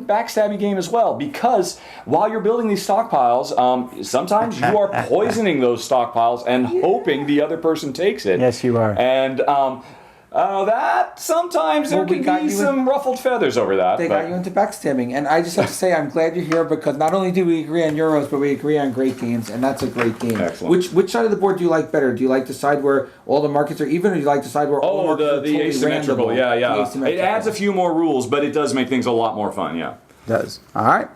backstabby game as well. Because while you're building these stockpiles, sometimes you are poisoning those stockpiles and hoping the other person takes it. Yes, you are. And that sometimes there can be some ruffled feathers over that. They got you into backstabbing, and I just have to say I'm glad you're here because not only do we agree on Euros, but we agree on great games, and that's a great game. Excellent. Which side of the board do you like better? Do you like the side where all the markets are even, or do you like the side where all the markets are the totally asymmetrical? randomable? Yeah. The asymmetrical. It adds a few more rules, but it does make things a lot more fun. Yeah. It does. All right.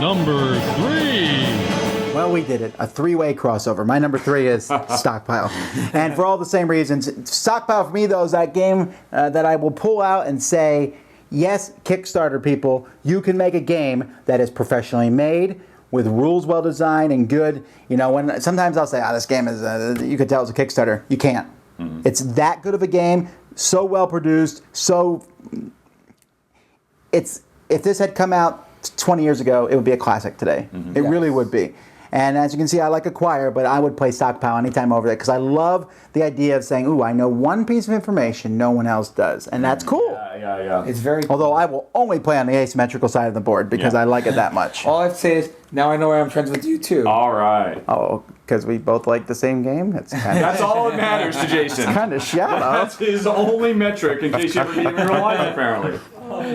Number 3. Well, we did it. A three-way crossover. My number 3 is Stockpile. And for all the same reasons. Stockpile for me, though, is that game that I will pull out and say, yes, Kickstarter people, you can make a game that is professionally made, with rules well designed and good. When sometimes I'll say, this game is, you could tell it's a Kickstarter. You can't. Mm-hmm. It's that good of a game, so well produced, if this had come out 20 years ago, it would be a classic today. Mm-hmm. It really would be. And as you can see, I like Acquire, but I would play Stockpile anytime over there because I love the idea of saying, ooh, I know one piece of information no one else does. And that's cool. Yeah. It's very cool. Although I will only play on the asymmetrical side of the board because I like it that much. All I have to say is, now I know why I'm friends with you, too. All right. Oh, because we both like the same game? That's all that matters to Jason. It's kind of shallow. That's his only metric in case you ever need him in real life, apparently.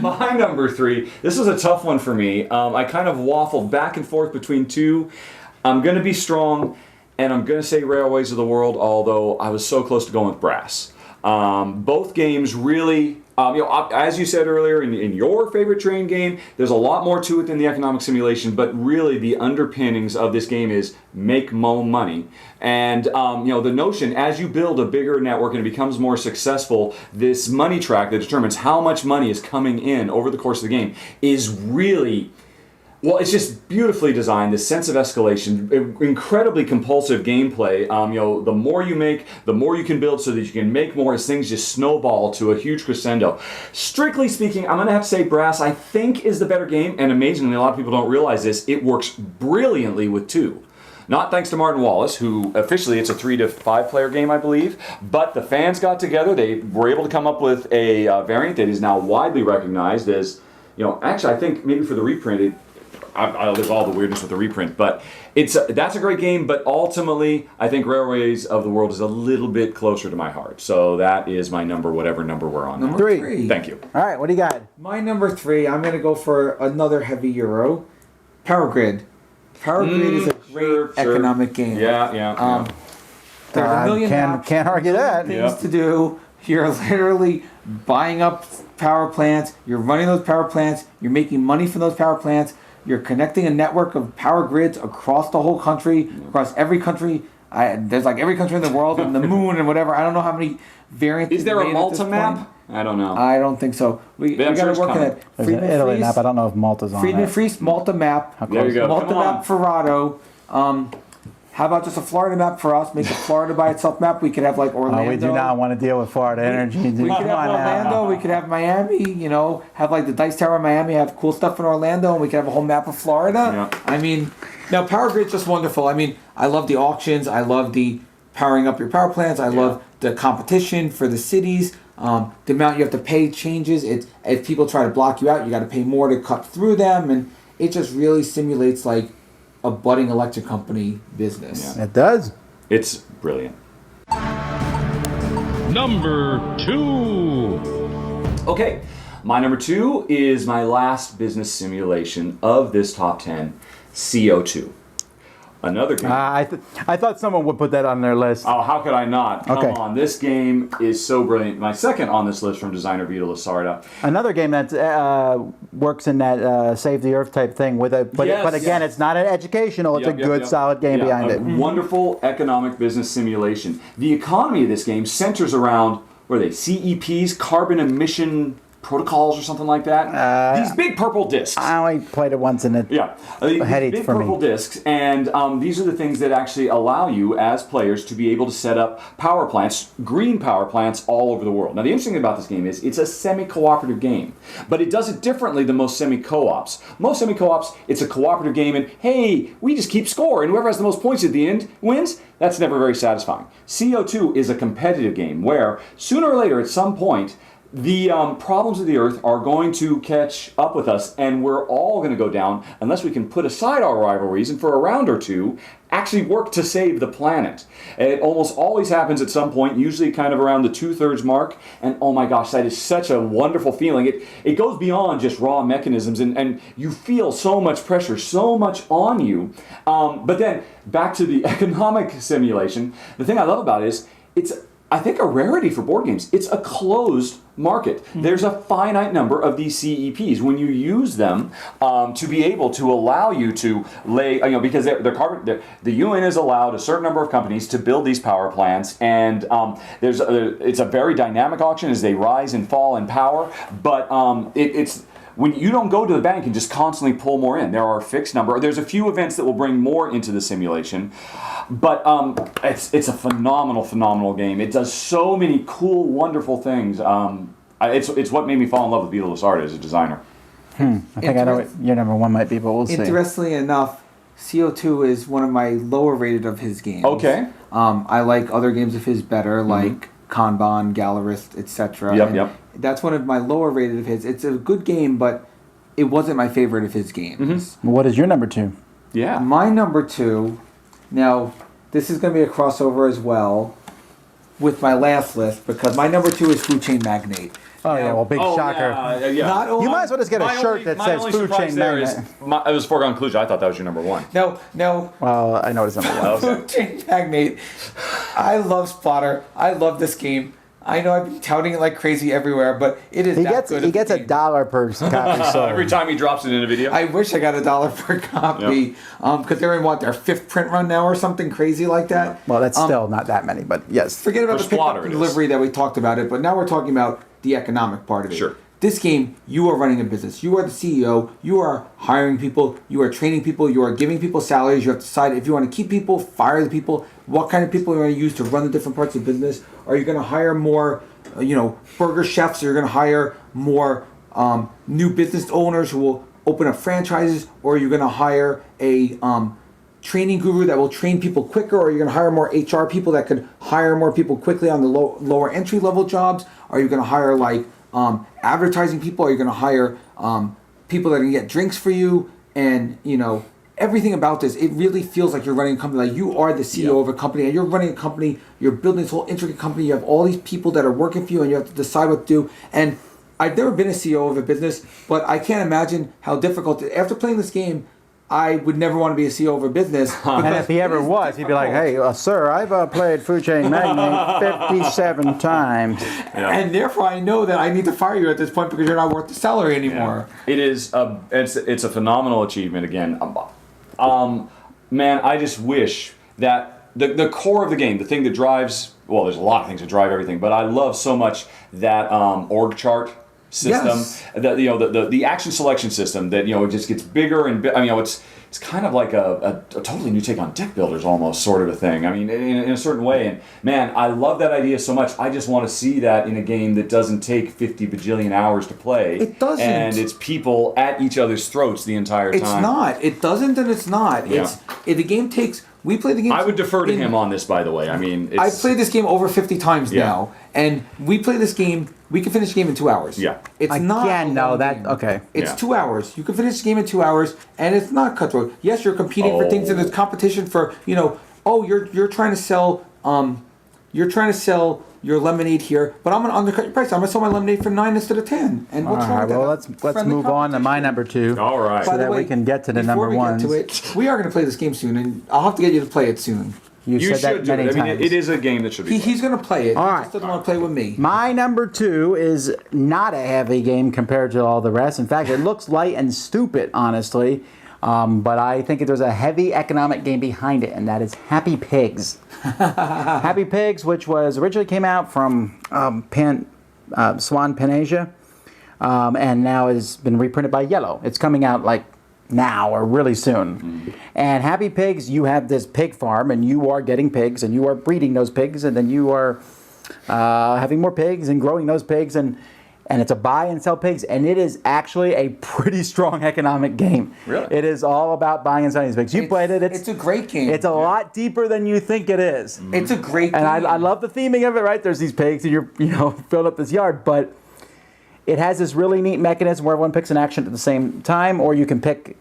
My number 3, this was a tough one for me. I kind of waffled back and forth between two. I'm going to be strong, and I'm going to say Railways of the World, although I was so close to going with Brass. Both games really, as you said earlier, in your favorite train game, there's a lot more to it than the economic simulation, but really the underpinnings of this game is make more money. And, the notion, as you build a bigger network and it becomes more successful, this money track that determines how much money is coming in over the course of the game is really... Well, it's just beautifully designed, this sense of escalation, incredibly compulsive gameplay. The more you make, the more you can build so that you can make more as things just snowball to a huge crescendo. Strictly speaking, I'm going to have to say Brass, I think, is the better game, and amazingly, a lot of people don't realize this, it works brilliantly with 2. Not thanks to Martin Wallace, who officially it's a 3 to 5 player game, I believe. But the fans got together, they were able to come up with a variant that is now widely recognized as, actually I think maybe for the reprint, there's all the weirdness with the reprint, but that's a great game, but ultimately, I think Railways of the World is a little bit closer to my heart. So that is my number, whatever number we're on. Number 3. Thank you. All right, what do you got? My number 3, I'm going to go for another heavy Euro. Power Grid. Power Grid is a great economic game. Yeah. There's a million can't argue that. things to do. You're literally buying up power plants. You're running those power plants. You're making money from those power plants. You're connecting a network of power grids across the whole country, across every country. There's like every country in the world and the moon and whatever. I don't know how many variants. Is there a Malta map? I don't know. I don't think so. We got to work on it. There's an Italy map. I don't know if Malta's on Friedman that. Fries, Malta map. There you go. Malta map for Rahdo. How about just a Florida map for us? Make a Florida by itself map. We could have like Orlando. We do not want to deal with Florida energy. We could have Orlando. We could have Miami. Have like the Dice Tower in Miami. Have cool stuff in Orlando, and we could have a whole map of Florida. Yeah. I mean, now Power Grid's just wonderful. I mean, I love the auctions. I love the powering up your power plants. I love the competition for the cities. The amount you have to pay changes. If people try to block you out, you got to pay more to cut through them, and it just really simulates like a budding electric company business. Yeah. It does. It's brilliant. Number 2. Okay, my number 2 is my last business simulation of this top 10, CO2. Another game. I thought someone would put that on their list. Oh, how could I not? Come Okay. on, this game is so brilliant. My second on this list from designer Vito Lasarda. Another game that works in that Save the Earth type thing but again, it's not an educational. It's a good, solid game behind it. Wonderful economic business simulation. The economy of this game centers around, what are they, CEPs, carbon emission Protocols or something like that. These big purple discs. I only played it once, and it These big purple discs, and these are the things that actually allow you as players to be able to set up power plants, green power plants all over the world. Now the interesting thing about this game is it's a semi-cooperative game, but it does it differently than most semi-co-ops. Most semi-co-ops, it's a cooperative game, and hey, we just keep score, and whoever has the most points at the end wins. That's never very satisfying. CO2 is a competitive game where sooner or later, at some point, the problems of the Earth are going to catch up with us, and we're all going to go down unless we can put aside our rivalries and for a round or two actually work to save the planet. It almost always happens at some point, usually kind of around the 2/3 mark, and oh my gosh, that is such a wonderful feeling. It goes beyond just raw mechanisms, and you feel so much pressure, so much on you. But then, back to the economic simulation, the thing I love about it is it's, I think, a rarity for board games. It's a closed market. There's a finite number of these CEPs. When you use them to be able to allow you to lay, because the UN has allowed a certain number of companies to build these power plants, and it's a very dynamic auction as they rise and fall in power. But it's when you don't go to the bank and just constantly pull more in. There are a fixed number. There's a few events that will bring more into the simulation. But it's a phenomenal game. It does so many cool, wonderful things. It's what made me fall in love with Vito Lusardi as a designer. I think I know what your number one might be, but we'll see. Interestingly enough, CO2 is one of my lower rated of his games. Okay. I like other games of his better, like Kanban, Gallerist, etc. Yep. That's one of my lower rated of his. It's a good game, but it wasn't my favorite of his games. What is your number two? Yeah. My number two, now this is going to be a crossover as well with my last list, because my number two is Food Chain Magnate. Oh, yeah, well, big shocker. Yeah. Not only, You might as well just get a shirt that says Food Chain Magnate. It was a foregone conclusion. I thought that was your number one. No. Well, I know it's number one. Food Chain Magnate. I love Splatter. I love this game. I know I've been touting it like crazy everywhere, but it is He that gets good. he gets $1 per copy sold. Every time he drops it in a video. I wish I got $1 per copy, because they're in their 5th print run now or something crazy like that. Well, that's still not that many, but yes. Forget about For the pickup Splatter, and it is. delivery that we talked about it, but now we're talking about the economic part of it. Sure. This game, you are running a business. You are the CEO. You are hiring people. You are training people. You are giving people salaries. You have to decide if you want to keep people, fire the people, what kind of people you want to use to run the different parts of the business. Are you going to hire more, burger chefs? Or you're going to hire more new business owners who will open up franchises? Or are you going to hire a training guru that will train people quicker? Or are you going to hire more HR people that could hire more people quickly on the lower entry level jobs? Are you going to hire advertising people? Are you going to hire people that can get drinks for you? And everything about this, it really feels like you're running a company. Like you are the CEO of a company, and you're running a company. You're building this whole intricate company. You have all these people that are working for you, and you have to decide what to do. And I've never been a CEO of a business, but I can't imagine how difficult. After playing this game, I would never want to be a CEO of a business. And if he ever was, he'd be like, hey, sir, I've played Food Chain Magnate 57 times. Yeah. And therefore, I know that I need to fire you at this point because you're not worth the salary anymore. Yeah. It is. It's a phenomenal achievement again. Man, I just wish that the core of the game, the thing that drives. Well, there's a lot of things that drive everything, but I love so much that org chart system, the action selection system that it just gets bigger and it's kind of like a totally new take on deck builders almost, sort of a thing. I mean, in a certain way. And man, I love that idea so much. I just want to see that in a game that doesn't take 50 bajillion hours to play. It doesn't. And it's people at each other's throats the entire time. It's not. It doesn't, and it's not. Yeah. The game takes. We play the game. I would defer to him on this, by the way. I mean, I've played this game over 50 times Yeah. now, and we play this game. We can finish the game in 2 hours. Yeah. It's not. Again, a no, long that game. okay. It's Yeah. 2 hours. You can finish the game in 2 hours, and it's not cutthroat. Yes, you're competing for things, and there's competition for you're trying to sell your lemonade here, but I'm going to undercut your price. I'm going to sell my lemonade for 9 instead of 10. And what's All wrong right, with that? well, let's move on to my number two. All right. So By the that way, we can get to the before number we ones. get to it, we are going to play this game soon, and I'll have to get you to play it soon. You You said should that do many it. I mean, times. it is a game that should be. He's going to play it. All He right. just doesn't want to play with me. My number two is not a heavy game compared to all the rest. In fact, it looks light and stupid, honestly. But I think there's a heavy economic game behind it, and that is Happy Pigs. Happy Pigs, which was originally came out from Swan Panasia. and now has been reprinted by Yellow. It's coming out like now or really soon. And Happy Pigs, you have this pig farm, and you are getting pigs, and you are breeding those pigs, and then you are having more pigs and growing those pigs, and it's a buy and sell pigs, and it is actually a pretty strong economic game. Really? It is all about buying and selling these pigs. You played it. It's a great game. It's a lot deeper than you think it is. It's a great game. And I love the theming of it, right? There's these pigs, and you're filling up this yard, but it has this really neat mechanism where everyone picks an action at the same time, or you can pick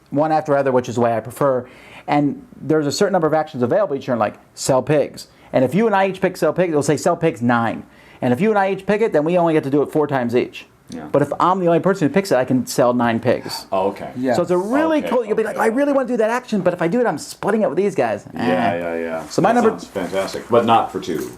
one after other, which is the way I prefer. And there's a certain number of actions available each turn, like sell pigs. And if you and I each pick sell pigs, it'll say sell pigs 9. And if you and I each pick it, then we only get to do it 4 times each. Yeah. But if I'm the only person who picks it, I can sell 9 pigs. Oh, okay. Yeah. So it's a really cool. You'll be like, I really want to do that action, but if I do it, I'm splitting it with these guys. Yeah. So my That number- sounds fantastic, but not for 2.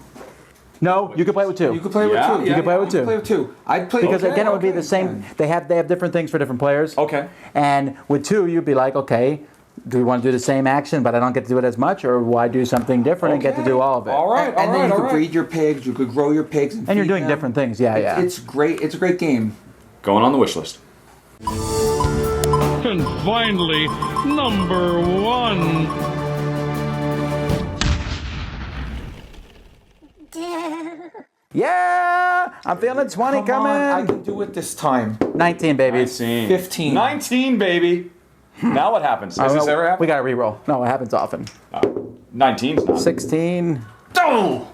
No, you can play with 2. You could play with Yeah, 2. you can play with 2. You can play with 2. I'd play Because okay, again, it would be okay, the same. fine. They have different things for different players. Okay. And with 2, you'd be like, okay, do we want to do the same action, but I don't get to do it as much, or why do something different and get to do all of it? All right. And then you could all right. breed your pigs. You could grow your pigs. And you're feed doing them. different things. Yeah. It's great. It's a great game. Going on the wish list. And finally, number 1. Yeah, I'm feeling 20 Come coming. on, I can do it this time. 19, baby. 15. 19, baby. Now what happens? Has this ever We happened? got to re-roll. No, it happens often. 19's not. 16. Oh!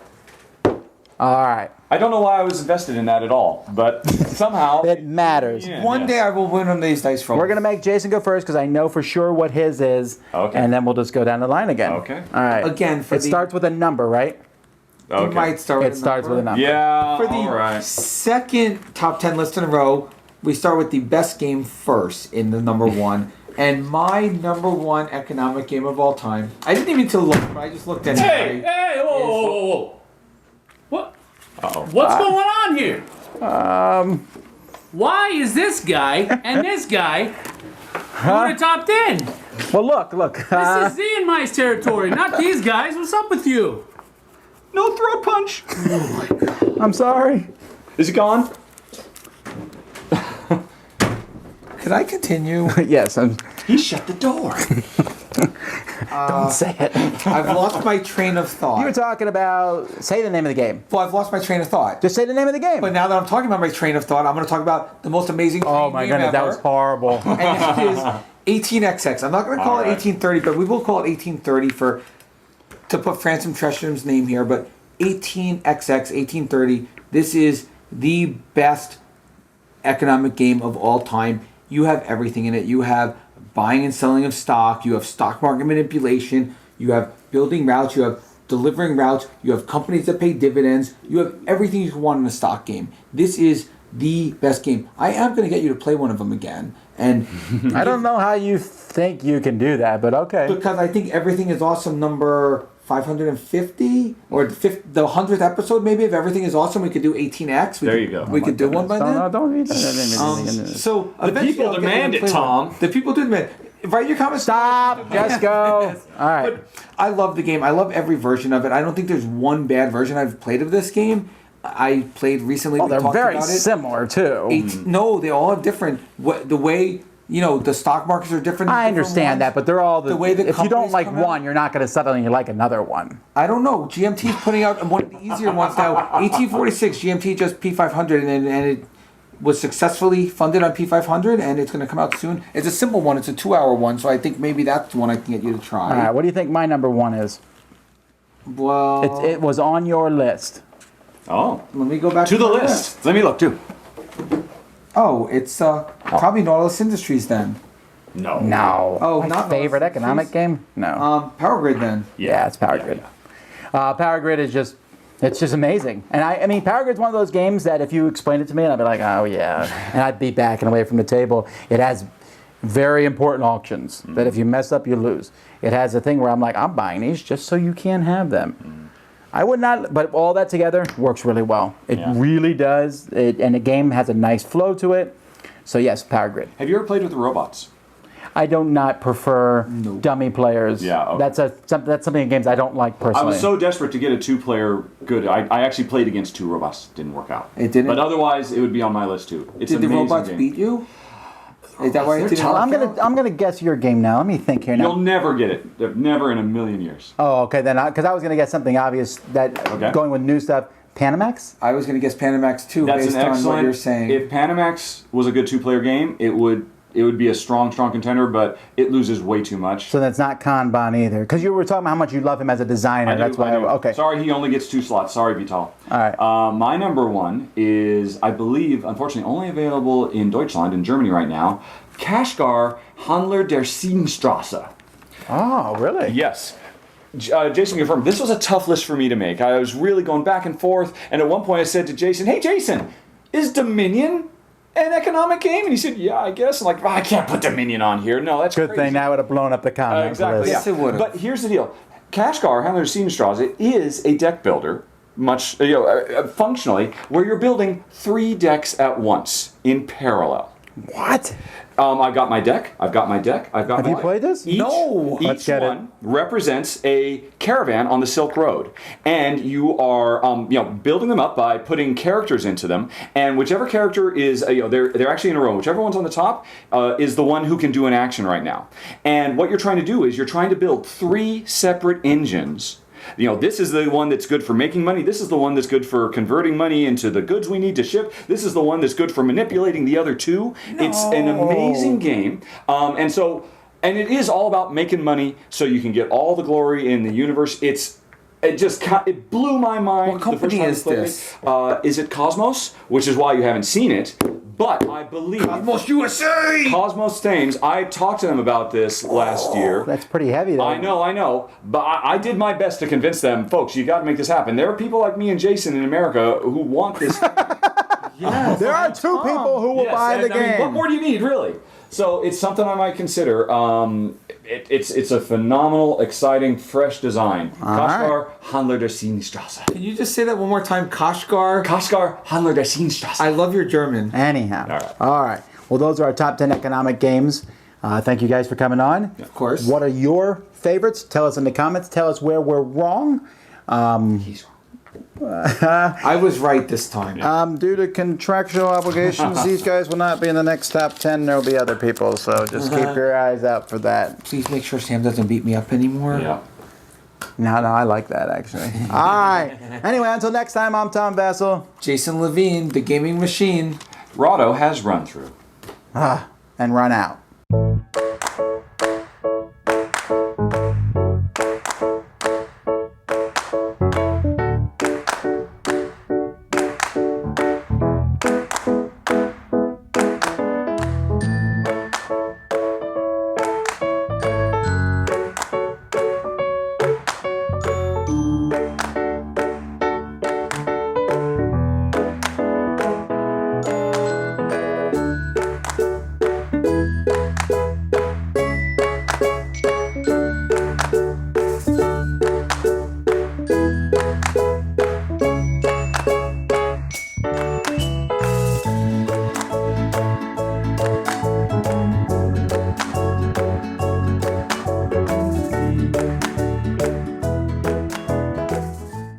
All right. I don't know why I was invested in that at all, but somehow It matters. Yeah, One day I will win on these dice rolls. We're going to make Jason go first because I know for sure what his is. Okay. And then we'll just go down the line again. Okay. All right. Again, for it the- starts with a number, right? You might start with It starts with a number. Yeah. For the all right. second top 10 list in a row, we start with the best game first in the number 1. And my number 1 economic game of all time. I didn't even to look, but I just looked at Hey, it. hey, whoa. What? Uh-oh. What's going on here? Why is this guy and this guy going to top 10? Well, look. This is Ian territory, not these guys. What's up with you? No throat punch. I'm sorry. Is it gone? Could I continue? Yes. He shut the door. Don't say it. I've lost my train of thought. You were talking about. Say the name of the game. Well, I've lost my train of thought. Just say the name of the game. But now that I'm talking about my train of thought, I'm going to talk about the most amazing Oh train my game goodness, that ever. was horrible. And that is 18XX. I'm not going to call All it right. 1830, but we will call it 1830 to put Francis Tresham's name here. But 18XX, 1830. This is the best economic game of all time. You have everything in it. You have buying and selling of stock. You have stock market manipulation. You have building routes. You have delivering routes. You have companies that pay dividends. You have everything you can want in a stock game. This is the best game. I am going to get you to play one of them again. And I don't know how you think you can do that, but okay. because I think everything is awesome number 550 or the 100th episode maybe of Everything is Awesome. We could do 18X. There you go. We could do one by then. Don't read So The people demand it, Tom. The people do demand. Write your comments. Stop. Just go. All right. But I love the game. I love every version of it. I don't think there's one bad version I've played of this game. I played recently. Oh, we they're talked very about it. similar too. No, they all have different. The way the stock markets are different. I different understand ones. that, but they're all The way the if you don't companies like come out- one, you're not going to suddenly like another one. I don't know. GMT is putting out one of the easier ones now. 1846 GMT just P500 and it was successfully funded on P500 and it's going to come out soon. It's a simple one. It's a 2-hour one, so I think maybe that's the one I can get you to try. All right. What do you think my number 1 is? Well, It was on your list. Oh. let me go back To the my list. Let me look too. Oh, it's probably Nautilus Industries then. No. No. Oh, my not favorite Nautilus economic Industries? game? No. Power Grid then. Yeah, it's Power Grid. Power Grid is just, it's just amazing. And I mean, Power Grid's one of those games that if you explain it to me, and I'd be like, oh yeah, and I'd be backing away from the table. It has very important auctions that if you mess up, you lose. It has a thing where I'm like, I'm buying these just so you can have them. I would not, but all that together works really well. It Yeah. really does. And the game has a nice flow to it. So yes, Power Grid. Have you ever played with the robots? I do not prefer dummy players. Yeah, okay. That's something in games I don't like personally. I was so desperate to get a 2-player good. I actually played against 2 robots. Didn't work out. It didn't? But otherwise, it would be on my list too. It's Did an the amazing robots game. beat you? Is that why it didn't I'm work out? gonna guess your game now. Let me think here You'll now. never get it. Never in a million years. Oh, okay then. Because I was gonna guess something obvious that Okay. going with new stuff. Panamax. I was going to guess Panamax too, That's based an on excellent. what you're saying. If Panamax was a good 2-player game, it would be a strong contender, but it loses way too much. So that's not Kanban either. Because you were talking about how much you love him as a designer. That's why. Okay. Sorry, he only gets 2 slots. Sorry, Vital. All right. My number 1 is, I believe, unfortunately, only available in Deutschland, in Germany right now. Kashgar Handler der Siebenstraße. Oh, really? Yes. Jason confirmed, this was a tough list for me to make. I was really going back and forth, and at one point I said to Jason, hey Jason, is Dominion an economic game? And he said, yeah, I guess. I'm like, I can't put Dominion on here. No, that's Good crazy. thing that would have blown up the comments. Exactly, list. yeah. Yes, it would've. But here's the deal. Kashgar, Handler Siebenstraße, is a deck builder, much functionally, where you're building 3 decks at once in parallel. What? I've got my deck. I've got my deck. I've got. Have you played this? No. Let's Each get it. one represents a caravan on the Silk Road, and you are, building them up by putting characters into them. And whichever character is, they're actually in a row. Whichever one's on the top is the one who can do an action right now. And what you're trying to do is you're trying to build 3 separate engines. This is the one that's good for making money. This is the one that's good for converting money into the goods we need to ship. This is the one that's good for manipulating the other 2. It's an amazing game. And it is all about making money so you can get all the glory in the universe. It blew my mind. What company is this? Is it Cosmos? Which is why you haven't seen it. But I believe Cosmos USA! Cosmos Thames. I talked to them about this last year. That's pretty heavy, though. I know, but I did my best to convince them, folks, you got to make this happen. There are people like me and Jason in America who want this. Yes. There are 2 people who will Yes, buy the and, I mean, game. what more do you need, really? So it's something I might consider. It's a phenomenal, exciting, fresh design. Kashgar Handler der Siebenstraße. Can you just say that one more time? Kashgar? Kashgar Handler der Siebenstraße. I love your German. Anyhow. All right. Well, those are our top 10 economic games. Thank you guys for coming on. Of course. What are your favorites? Tell us in the comments. Tell us where we're wrong. He's wrong. I was right this time. Due to contractual obligations, these guys will not be in the next top 10. There will be other people, so just keep your eyes out for that. Please make sure Sam doesn't beat me up anymore. Yeah. No, I like that, actually. All right. Anyway, until next time, I'm Tom Vassell. Jason Levine, the gaming machine. Rahdo has run through. And run out.